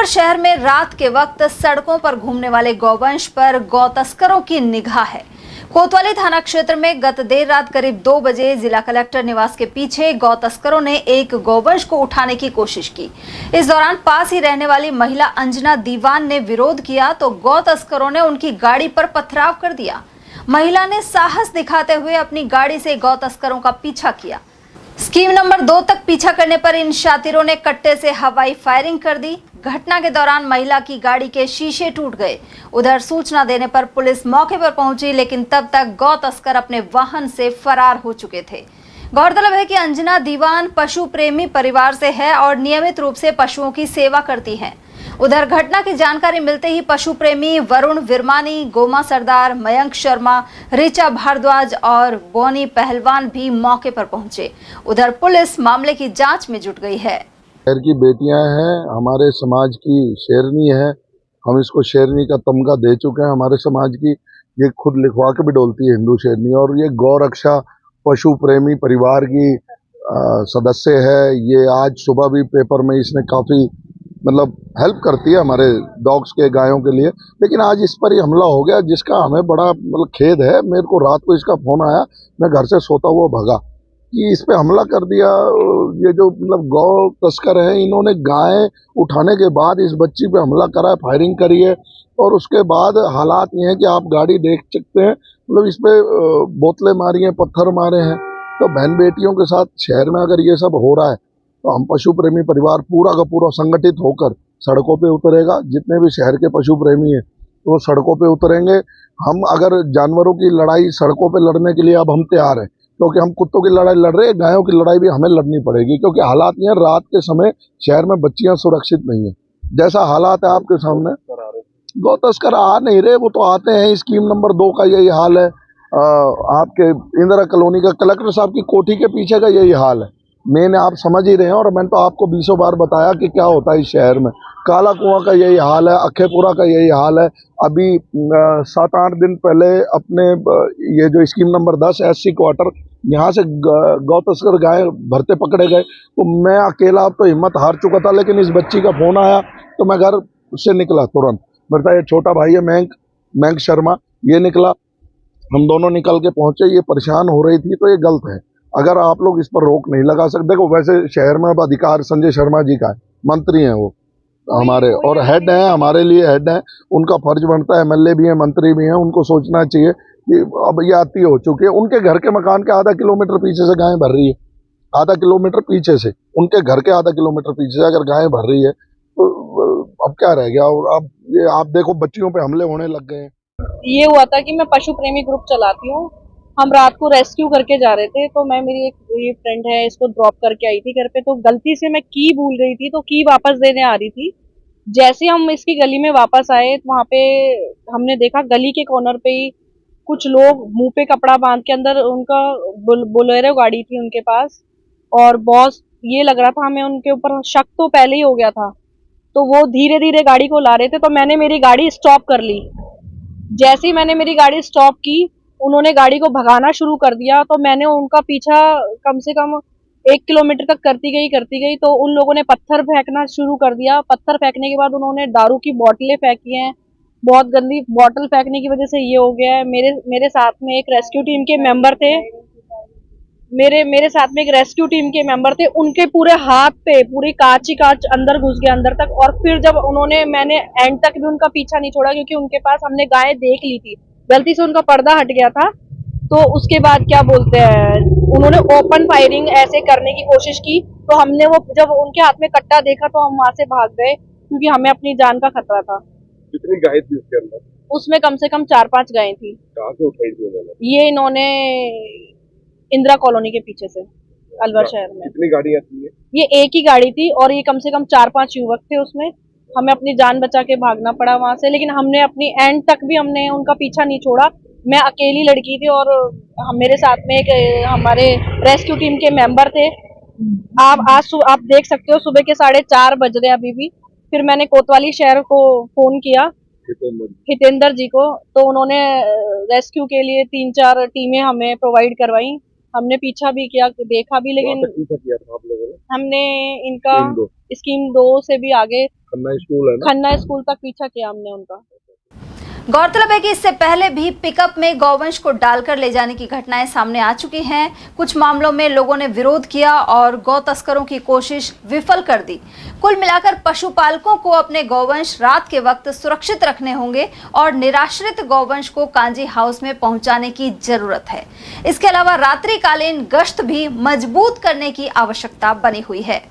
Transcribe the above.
अलवर शहर में रात के वक्त सड़कों पर घूमने वाले गौवंश पर गौ तस्करों की निगाह है। कोतवाली थाना क्षेत्र में गत देर रात करीब 2 बजे जिला कलेक्टर निवास के पीछे गौ तस्करों ने एक गौवंश को उठाने की कोशिश की। इस दौरान पास ही रहने वाली महिला अंजना दीवान ने विरोध किया तो गौ तस्करों ने उनकी गाड़ी पर पथराव कर दिया। महिला ने साहस दिखाते हुए अपनी गाड़ी से गौ तस्करों का पीछा किया। स्कीम नंबर 2 तक पीछा करने पर इन शातिरों ने कट्टे से हवाई फायरिंग कर दी। घटना के दौरान महिला की गाड़ी के शीशे टूट गए। उधर सूचना देने पर पुलिस मौके पर पहुंची, लेकिन तब तक गौ तस्कर अपने वाहन से फरार हो चुके थे। गौरतलब है कि अंजना दीवान पशु प्रेमी परिवार से है और नियमित रूप से पशुओं की सेवा करती हैं। उधर घटना की जानकारी मिलते ही पशु प्रेमी वरुण विरमानी, गोमा सरदार, मयंक शर्मा, ऋचा भारद्वाज और बोनी पहलवान भी मौके पर पहुंचे। उधर पुलिस मामले की जांच में जुट गई है। शहर की बेटियां हैं, हमारे समाज की शेरनी है। हम इसको शेरनी का तमगा दे चुके हैं हमारे समाज की। ये खुद लिखवा के भी डोलती है हिंदू शेरनी, और ये गौ रक्षा पशु प्रेमी परिवार की सदस्य है। ये आज सुबह भी पेपर में इसने काफ़ी हेल्प करती है हमारे डॉग्स के, गायों के लिए। लेकिन आज इस पर ही हमला हो गया, जिसका हमें बड़ा खेद है। मेरे को रात को इसका फ़ोन आया, मैं घर से सोता हुआ भागा कि इस पे हमला कर दिया। ये जो गौ तस्कर हैं, इन्होंने गाय उठाने के बाद इस बच्ची पे हमला करा है, फायरिंग करी है। और उसके बाद हालात ये हैं कि आप गाड़ी देख सकते हैं, इस पे बोतलें मारी हैं, पत्थर मारे हैं। तो बहन बेटियों के साथ शहर में अगर ये सब हो रहा है, तो हम पशु प्रेमी परिवार पूरा का पूरा संगठित होकर सड़कों पे उतरेगा। जितने भी शहर के पशु प्रेमी हैं तो वो सड़कों पे उतरेंगे। हम अगर जानवरों की लड़ाई सड़कों पे लड़ने के लिए अब हम तैयार हैं, क्योंकि हम कुत्तों की लड़ाई लड़ रहे हैं, गायों की लड़ाई भी हमें लड़नी पड़ेगी। क्योंकि हालात ये रात के समय शहर में बच्चियां सुरक्षित नहीं है। जैसा हालात है आपके सामने, गौ तस्कर आ नहीं रहे, वो तो आते हैं। स्कीम नंबर 2 का यही हाल है। आपके इंदिरा कॉलोनी का कलेक्टर साहब की कोठी के पीछे का यही हाल है। मैंने आप समझ ही रहे हैं, और मैंने तो आपको 20 बार बताया कि क्या होता है इस शहर में। काला कुआं का यही हाल है, अखेपुरा का यही हाल है। अभी 7-8 दिन पहले अपने ये जो स्कीम नंबर 10 SC क्वार्टर, यहाँ से गौ तस्कर गाय भरते पकड़े गए। तो मैं अकेला अब तो हिम्मत हार चुका था, लेकिन इस बच्ची का फ़ोन आया तो मैं घर से निकला तुरंत। मेरा ये छोटा भाई है मयंक शर्मा, ये निकला, हम दोनों निकल के पहुंचे। ये परेशान हो रही थी, तो ये गलत है। अगर आप लोग इस पर रोक नहीं लगा सकते। देखो, वैसे शहर में अब अधिकार संजय शर्मा जी का है, मंत्री हैं वो हमारे, और हेड हैं, हमारे लिए हेड हैं। उनका फर्ज बनता है, MLA भी हैं, मंत्री भी हैं, उनको सोचना चाहिए कि अब ये आती हो चुकी है। उनके घर के मकान के आधा किलोमीटर पीछे से गायें भर रही है, आधा किलोमीटर पीछे से, उनके घर के आधा किलोमीटर पीछे से अगर गायें भर रही है, तो अब क्या रह गया। और अब ये आप देखो, बच्चियों पे हमले होने लग गए हैं। ये हुआ था कि मैं पशु प्रेमी ग्रुप चलाती हूँ। हम रात को रेस्क्यू करके जा रहे थे, तो मैं, मेरी एक ये फ्रेंड है, इसको ड्रॉप करके आई थी घर पे। तो गलती से मैं की भूल गई थी, तो की वापस देने आ रही थी। जैसे हम इसकी गली में वापस आए, तो वहाँ पे हमने देखा गली के कॉर्नर पे ही कुछ लोग मुंह पे कपड़ा बांध के, अंदर उनका बोलेरो गाड़ी थी उनके पास, और बॉस ये लग रहा था हमें, उनके ऊपर शक तो पहले ही हो गया था। तो वो धीरे धीरे गाड़ी को ला रहे थे, तो मैंने मेरी गाड़ी स्टॉप कर ली। जैसे ही मैंने मेरी गाड़ी स्टॉप की, उन्होंने गाड़ी को भगाना शुरू कर दिया। तो मैंने उनका पीछा कम से कम 1 किलोमीटर तक करती गई। तो उन लोगों ने पत्थर फेंकना शुरू कर दिया। पत्थर फेंकने के बाद उन्होंने दारू की बोतलें फेंकी हैं। बहुत गंदी बोतल फेंकने की वजह से ये हो गया है। मेरे साथ में एक रेस्क्यू टीम के मेंबर थे, मेरे साथ में एक रेस्क्यू टीम के मेंबर थे। उनके पूरे हाथ पे पूरी कांच ही कांच अंदर घुस गया, अंदर तक। और फिर जब मैंने एंड तक भी उनका पीछा नहीं छोड़ा, क्योंकि उनके पास हमने गाय देख ली थी, गलती से उनका पर्दा हट गया था। तो उसके बाद क्या बोलते हैं, उन्होंने ओपन फायरिंग ऐसे करने की कोशिश की। तो हमने वो, जब उनके हाथ में कट्टा देखा, तो हम वहां से भाग गए, क्योंकि हमें अपनी जान का खतरा था। कितनी गाय थी उसके अंदर? उसमें कम से कम 4-5 गायें थी। कहाँ से उठाई थी उन्होंने? ये इन्होंने इंदिरा कॉलोनी के पीछे से, अलवर शहर में। कितनी गाड़ियाँ थी ये? एक ही गाड़ी थी, और ये कम से कम 4-5 युवक थे उसमें। हमें अपनी जान बचा के भागना पड़ा वहां से, लेकिन हमने अपनी एंड तक भी हमने उनका पीछा नहीं छोड़ा। मैं अकेली लड़की थी, और मेरे साथ में एक हमारे रेस्क्यू टीम के मेंबर थे। आप देख सकते हो, सुबह के 4:30 बज रहे अभी भी। फिर मैंने कोतवाली शहर को फोन किया, हितेंद्र जी को। तो उन्होंने रेस्क्यू के लिए 3-4 टीमें हमें प्रोवाइड करवाई। हमने पीछा भी किया, देखा भी, लेकिन वहाँ पे पीछा किया था आप लोगों ने? हमने इनका स्कीम 2 स्कीम 2 से भी आगे खन्ना स्कूल है ना? खन्ना स्कूल तक पीछा किया हमने उनका। गौरतलब है कि इससे पहले भी पिकअप में गौवंश को डालकर ले जाने की घटनाएं सामने आ चुकी हैं। कुछ मामलों में लोगों ने विरोध किया और गौ तस्करों की कोशिश विफल कर दी। कुल मिलाकर पशुपालकों को अपने गौवंश रात के वक्त सुरक्षित रखने होंगे और निराश्रित गौवंश को कांजी हाउस में पहुंचाने की जरूरत है। इसके अलावा रात्रिकालीन गश्त भी मजबूत करने की आवश्यकता बनी हुई है।